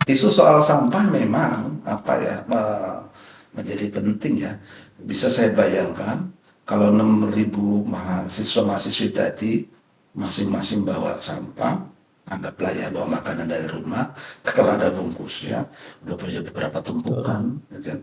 Isu soal sampah memang menjadi penting ya. Bisa saya bayangkan kalau 6.000 mahasiswa-mahasiswi tadi masing-masing bawa sampah, anggaplah ya bawa makanan dari rumah, karena ada bungkusnya, udah punya beberapa tumpukan, gitu kan.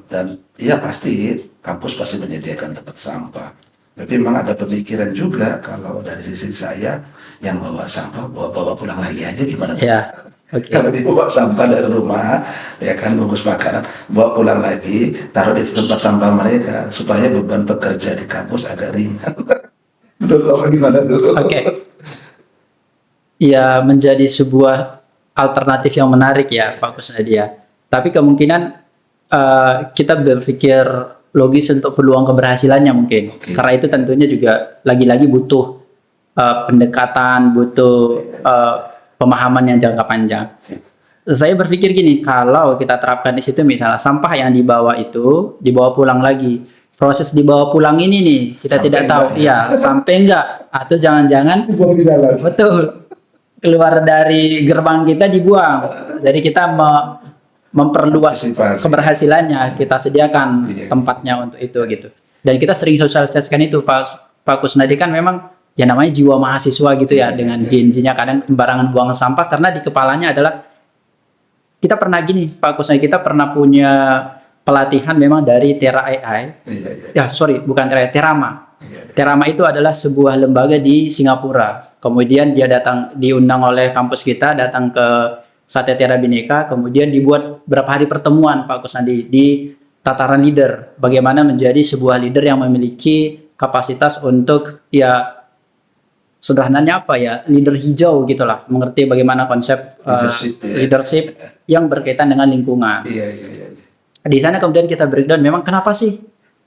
Dan ya pasti kampus pasti menyediakan tempat sampah. Tapi memang ada pemikiran juga kalau dari sisi saya yang bawa sampah bawa pulang lagi aja gimana? Ya, oke. Kalau dibawa sampah dari rumah, ya kan bungkus makanan, bawa pulang lagi, taruh di tempat sampah mereka supaya beban pekerja di kampus agak ringan. Betul apa gimana dulu? Oke. Ya, menjadi sebuah alternatif yang menarik ya, Pak Kusnadia. Tapi kemungkinan kita berpikir logis untuk peluang keberhasilannya mungkin. Oke. Karena itu tentunya juga lagi-lagi butuh pendekatan, butuh pemahaman yang jangka panjang. Saya berpikir gini, kalau kita terapkan di situ misalnya sampah yang dibawa itu dibawa pulang lagi. Proses dibawa pulang ini nih kita Sampai tidak tahu, enggak ya? ya sampai enggak atau jangan-jangan Buang di jalan. betul keluar dari gerbang kita dibuang. Jadi kita memperluas Antisipasi. keberhasilannya, kita sediakan Iya. tempatnya untuk itu gitu. Dan kita sering sosialisasikan itu Pak Kusnadi kan memang ya namanya jiwa mahasiswa gitu ya, dengan genjinya kadang sembarangan buang sampah karena di kepalanya adalah kita pernah gini Pak Kusnadi, kita pernah punya pelatihan memang dari Tera AI. Iya, iya. Ya, sorry, bukan Terama. Iya. Terama itu adalah sebuah lembaga di Singapura. Kemudian dia diundang oleh kampus kita, datang ke Satya Tiara Bhinneka, kemudian dibuat berapa hari pertemuan Pak Kusnadi di tataran leader. Bagaimana menjadi sebuah leader yang memiliki kapasitas untuk ya sederhananya apa ya, leader hijau gitulah, mengerti bagaimana konsep Leadership, ya. leadership yang berkaitan dengan lingkungan. Iya, iya, iya. Di sana kemudian kita breakdown memang kenapa sih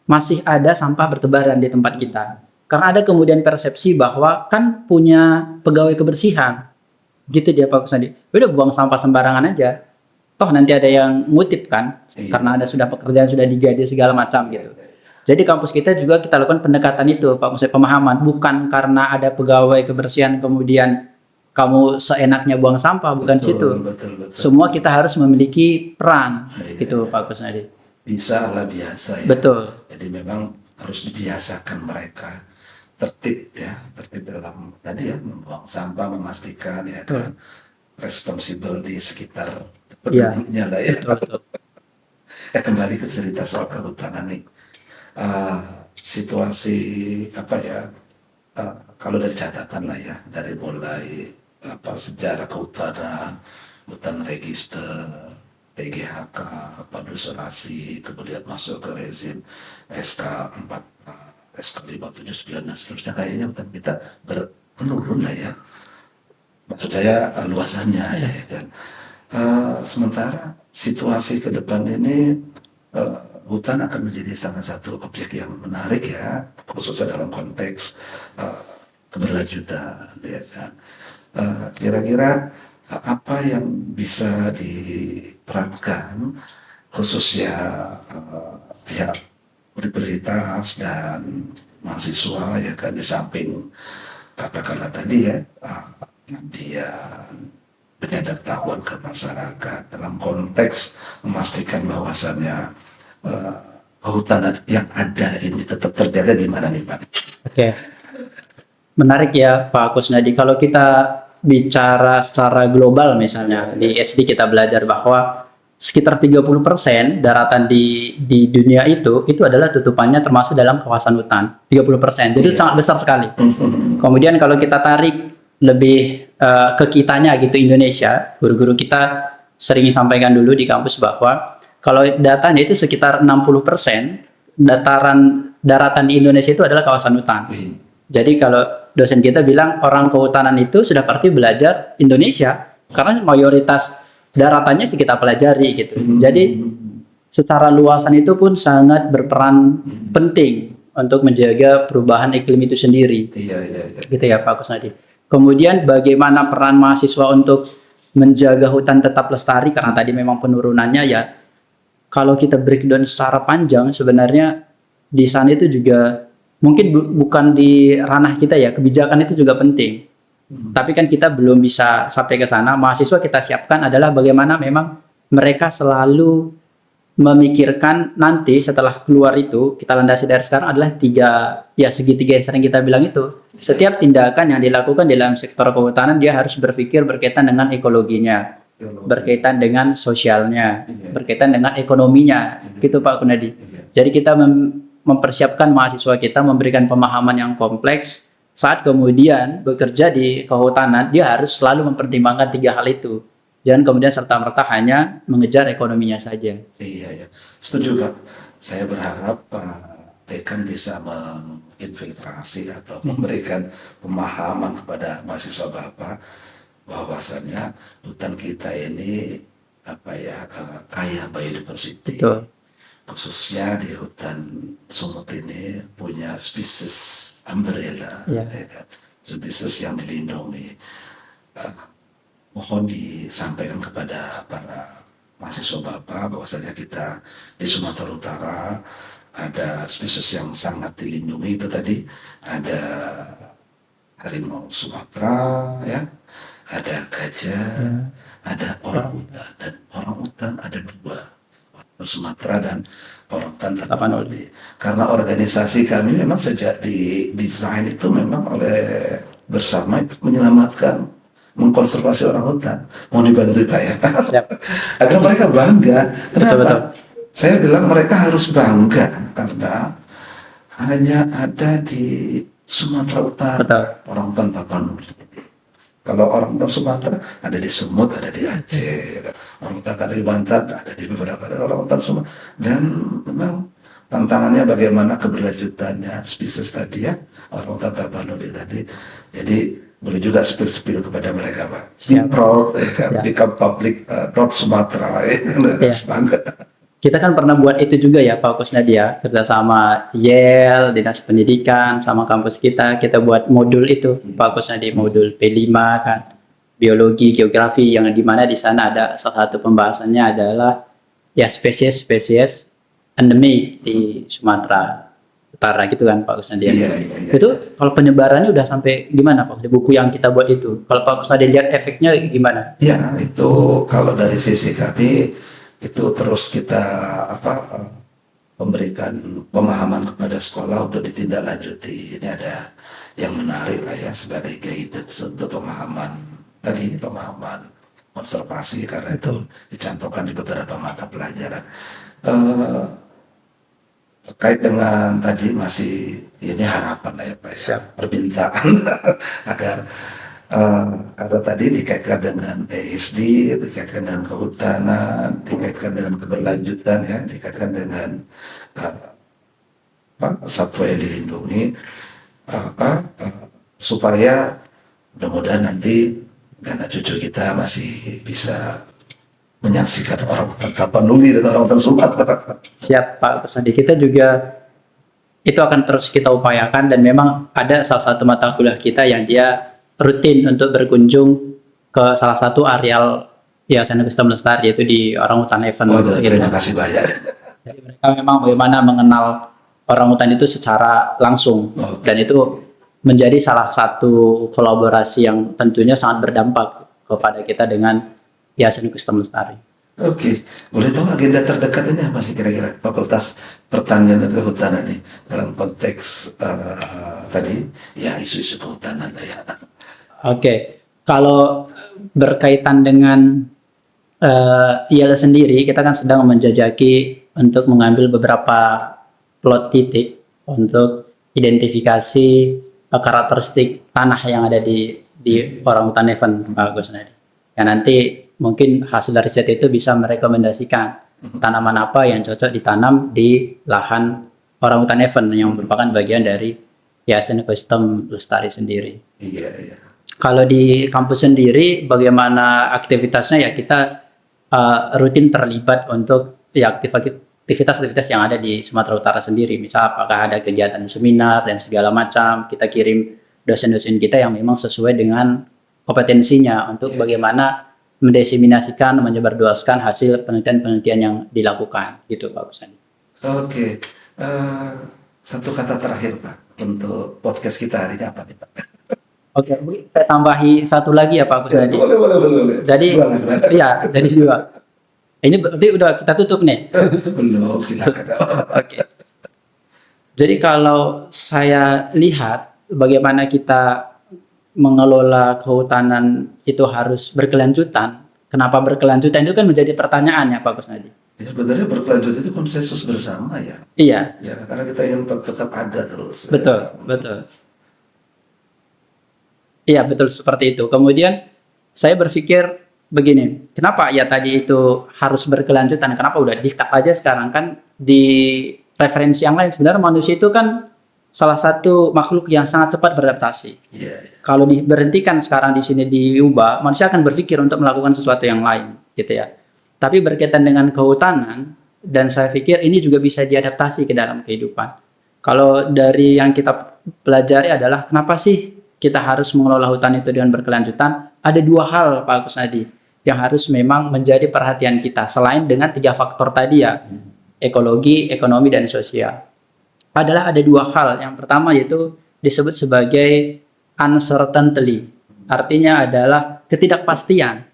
masih ada sampah bertebaran di tempat kita. Karena ada kemudian persepsi bahwa kan punya pegawai kebersihan. Gitu dia Pak Kusnadi. Udah buang sampah sembarangan aja. Toh nanti ada yang ngutip kan. Iya. Karena ada sudah pekerjaan sudah digaji segala macam gitu. Jadi kampus kita juga kita lakukan pendekatan itu Pak Kusnadi, pemahaman. Bukan karena ada pegawai kebersihan kemudian kamu seenaknya buang sampah, bukan Betul, situ. betul, betul. Semua kita harus memiliki peran Iya. gitu Pak Kusnadi. Bisa lah biasa ya. Betul. Jadi memang harus dibiasakan mereka tertib ya, tertib dalam tadi ya membuang sampah, memastikan ya kan responsibel di sekitar Iya. penduduknya lah ya. Betul. Ya kembali ke cerita soal kehutanan nih. Situasi apa ya? Kalau dari catatan lah ya, dari mulai sejarah kehutanan, hutan register, PGHK, pandu sonasi, kemudian masuk ke rezim SK 4, SK 579 dan seterusnya, kayaknya hutan kita menurun lah ya. Maksud saya luasannya ya kan. Sementara situasi ke depan ini hutan akan menjadi salah satu objek yang menarik ya, khususnya dalam konteks keberlanjutan ya kan. Kira-kira apa yang bisa diperankan khususnya pihak universitas dan mahasiswa ya kan, di samping katakanlah tadi ya dia penyadaran ke masyarakat dalam konteks memastikan bahwasannya kehutanan yang ada ini tetap terjaga, gimana nih Pak? Oke. Menarik ya Pak Kusnadi. Kalau kita bicara secara global misalnya di SD kita belajar bahwa sekitar 30% daratan di dunia itu adalah tutupannya termasuk dalam kawasan hutan. 30%. Jadi Iya. sangat besar sekali. Kemudian kalau kita tarik lebih ke kitanya gitu, Indonesia, guru-guru kita sering sampaikan dulu di kampus bahwa kalau datanya itu sekitar 60% daratan di Indonesia itu adalah kawasan hutan. Jadi kalau dosen kita bilang orang kehutanan itu sudah pasti belajar Indonesia karena mayoritas daratannya sih kita pelajari gitu. Jadi secara luasan itu pun sangat berperan penting untuk menjaga perubahan iklim itu sendiri. Iya, iya, iya. Gitu ya Pak Kusnadi. Kemudian bagaimana peran mahasiswa untuk menjaga hutan tetap lestari, karena tadi memang penurunannya ya kalau kita breakdown secara panjang sebenarnya di sana itu juga mungkin bukan di ranah kita ya, kebijakan itu juga penting. Tapi kan kita belum bisa sampai ke sana. Mahasiswa kita siapkan adalah bagaimana memang mereka selalu memikirkan nanti setelah keluar itu, kita landasi dari sekarang adalah segitiga yang sering kita bilang itu. Setiap tindakan yang dilakukan dalam sektor kehutanan dia harus berpikir berkaitan dengan ekologinya, berkaitan dengan sosialnya, berkaitan dengan ekonominya, gitu Pak Kunadi. Jadi kita mempersiapkan mahasiswa kita, memberikan pemahaman yang kompleks. Saat kemudian bekerja di kehutanan, dia harus selalu mempertimbangkan 3 hal itu. Jangan kemudian serta-merta hanya mengejar ekonominya saja. Iya, ya. Setuju Pak. Saya berharap Pak Dekan bisa menginfiltrasi atau memberikan pemahaman kepada mahasiswa Bapak bahwasannya hutan kita ini kaya biodiversity. Betul. Khususnya di hutan Sumut ini punya spesies umbrella, Ya. spesies yang dilindungi. Mohon disampaikan kepada para mahasiswa Bapak bahwasanya kita di Sumatera Utara ada spesies yang sangat dilindungi, itu tadi ada harimau Sumatera, ya, ada gajah, ada orang hutan, dan orang hutan ada 2, Sumatera dan orang hutan Tapanuli. Karena organisasi kami memang sejak didesain itu memang oleh bersama itu menyelamatkan, mengkonservasi orang hutan. Mau dibantu Pak ya, agar mereka bangga. Kenapa? Betul. Saya bilang mereka harus bangga karena hanya ada di Sumatera Utara. Betul. Orang hutan Tapanuli. Kalau orang hutan Sumatera ada di Sumut, ada di Aceh, orang hutan Kalimantan ada di beberapa daerah, orang hutan Sumatera. Dan memang tantangannya bagaimana keberlanjutannya spesies tadi, ya, orang hutan Tapanuli tadi. Jadi boleh juga spill kepada mereka Pak. Be proud, become public, proud Sumatera, bangga. Kita kan pernah buat itu juga ya Pak Kusnadia, kerjasama Yale, Dinas Pendidikan, sama kampus kita buat modul itu Pak Kusnadia, modul P5 kan, biologi, geografi, yang dimana di sana ada salah satu pembahasannya adalah ya spesies endemik di Sumatera Utara gitu kan Pak Kusnadia. Iya. Itu kalau penyebarannya udah sampai gimana Pak? Di buku yang kita buat itu, kalau Pak Kusnadia lihat efeknya gimana? Ya, itu kalau dari sisi kami itu terus kita memberikan pemahaman kepada sekolah untuk ditindaklanjuti. Ini ada yang menarik lah ya sebagai guidance untuk pemahaman tadi, pemahaman konservasi, karena itu dicantumkan di beberapa mata pelajaran. Terkait dengan tadi masih ini harapan lah ya Pak ya, permintaan agar karena tadi dikaitkan dengan ESD, dikaitkan dengan kehutanan, dikaitkan dengan keberlanjutan, ya, dikaitkan dengan satwa yang dilindungi, supaya mudah-mudahan nanti anak cucu kita masih bisa menyaksikan orang hutan Tapanuli dan orang hutan Sumatera. Siap Pak Kusnadi, kita juga itu akan terus kita upayakan, dan memang ada salah satu mata kuliah kita yang dia rutin untuk berkunjung ke salah satu areal Yayasan Ekosistem Lestari, yaitu di Orangutan Event. Terima kasih banyak. Jadi mereka memang bagaimana mengenal orangutan itu secara langsung, dan itu menjadi salah satu kolaborasi yang tentunya sangat berdampak kepada kita dengan Yayasan Ekosistem Lestari. Oke, boleh tahu agenda terdekat ini apa sih kira-kira Fakultas Pertanian dan Kehutanan nih dalam konteks tadi ya isu-isu kehutanan lah ya. Oke, kalau berkaitan dengan IAL sendiri, kita kan sedang menjajaki untuk mengambil beberapa plot titik untuk identifikasi karakteristik tanah yang ada di Orangutan Event, Pak Kusnadi. Ya, nanti mungkin hasil riset itu bisa merekomendasikan tanaman apa yang cocok ditanam di lahan Orangutan Event yang merupakan bagian dari Yayasan Ekosistem Lestari sendiri. Iya. Kalau di kampus sendiri bagaimana aktivitasnya, ya kita rutin terlibat untuk ya aktivitas yang ada di Sumatera Utara sendiri. Misal apakah ada kegiatan seminar dan segala macam, kita kirim dosen-dosen kita yang memang sesuai dengan kompetensinya untuk bagaimana mendiseminasikan, menyebarluaskan hasil penelitian-penelitian yang dilakukan, gitu Pak Kusnadi. Oke, satu kata terakhir Pak untuk podcast kita hari ini apa nih Pak? Oke, mungkin saya tambahi satu lagi ya Pak Kusnadi. Boleh. Jadi, iya, jadi dua. Ini berarti udah kita tutup nih. Belum, silakan. Oke. Jadi kalau saya lihat bagaimana kita mengelola kehutanan itu harus berkelanjutan. Kenapa berkelanjutan itu kan menjadi pertanyaan ya Pak Kusnadi. Ya, sebenarnya berkelanjutan itu konsensus bersama ya. Iya, Ya, karena kita ingin tetap ada terus. betul, betul. Iya, betul seperti itu. Kemudian saya berpikir begini, kenapa ya tadi itu harus berkelanjutan? Kenapa udah di-cut aja sekarang kan di referensi yang lain sebenarnya manusia itu kan salah satu makhluk yang sangat cepat beradaptasi. Iya. Kalau diberhentikan sekarang di sini diubah, manusia akan berpikir untuk melakukan sesuatu yang lain, gitu ya. Tapi berkaitan dengan kehutanan, dan saya pikir ini juga bisa diadaptasi ke dalam kehidupan. Kalau dari yang kita pelajari adalah kenapa sih kita harus mengelola hutan itu dengan berkelanjutan? Ada dua hal, Pak Kusnadi, yang harus memang menjadi perhatian kita. Selain dengan 3 faktor tadi ya, ekologi, ekonomi, dan sosial. Adalah ada dua hal. Yang pertama yaitu disebut sebagai uncertainty. Artinya adalah ketidakpastian.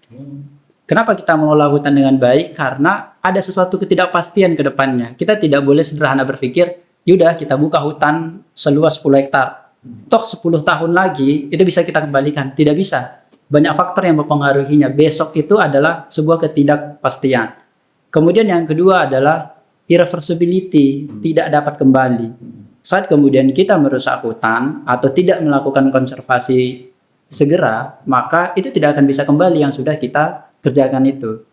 Kenapa kita mengelola hutan dengan baik? Karena ada sesuatu ketidakpastian ke depannya. Kita tidak boleh sederhana berpikir, yaudah kita buka hutan seluas 10 hektar. Toh 10 tahun lagi itu bisa kita kembalikan. Tidak bisa. Banyak faktor yang mempengaruhinya. Besok itu adalah sebuah ketidakpastian. Kemudian yang kedua adalah irreversibility, tidak dapat kembali. Saat kemudian kita merusak hutan atau tidak melakukan konservasi segera, maka itu tidak akan bisa kembali yang sudah kita kerjakan itu.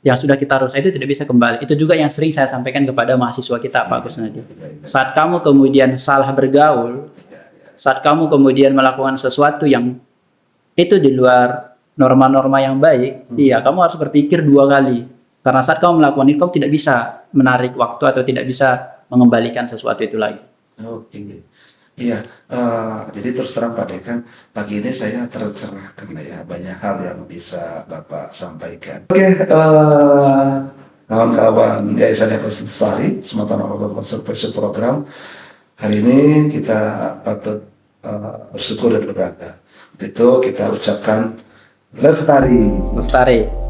Yang sudah kita rusak itu tidak bisa kembali. Itu juga yang sering saya sampaikan kepada mahasiswa kita, Pak Kusnadi. Saat kamu kemudian salah bergaul, saat kamu kemudian melakukan sesuatu yang itu di luar norma-norma yang baik, iya, kamu harus berpikir 2 kali. Karena saat kamu melakukan itu, kamu tidak bisa menarik waktu atau tidak bisa mengembalikan sesuatu itu lagi. Oke. Iya, jadi terus terang Pak Dekan, pagi ini saya tercerahkan lah ya, banyak hal yang bisa Bapak sampaikan. Oke, kawan-kawan Yayasan Ekosistem Lestari, Sumatera Utara Conservation Program, hari ini kita patut bersyukur dan berbangga. Untuk itu kita ucapkan Lestari. Lestari.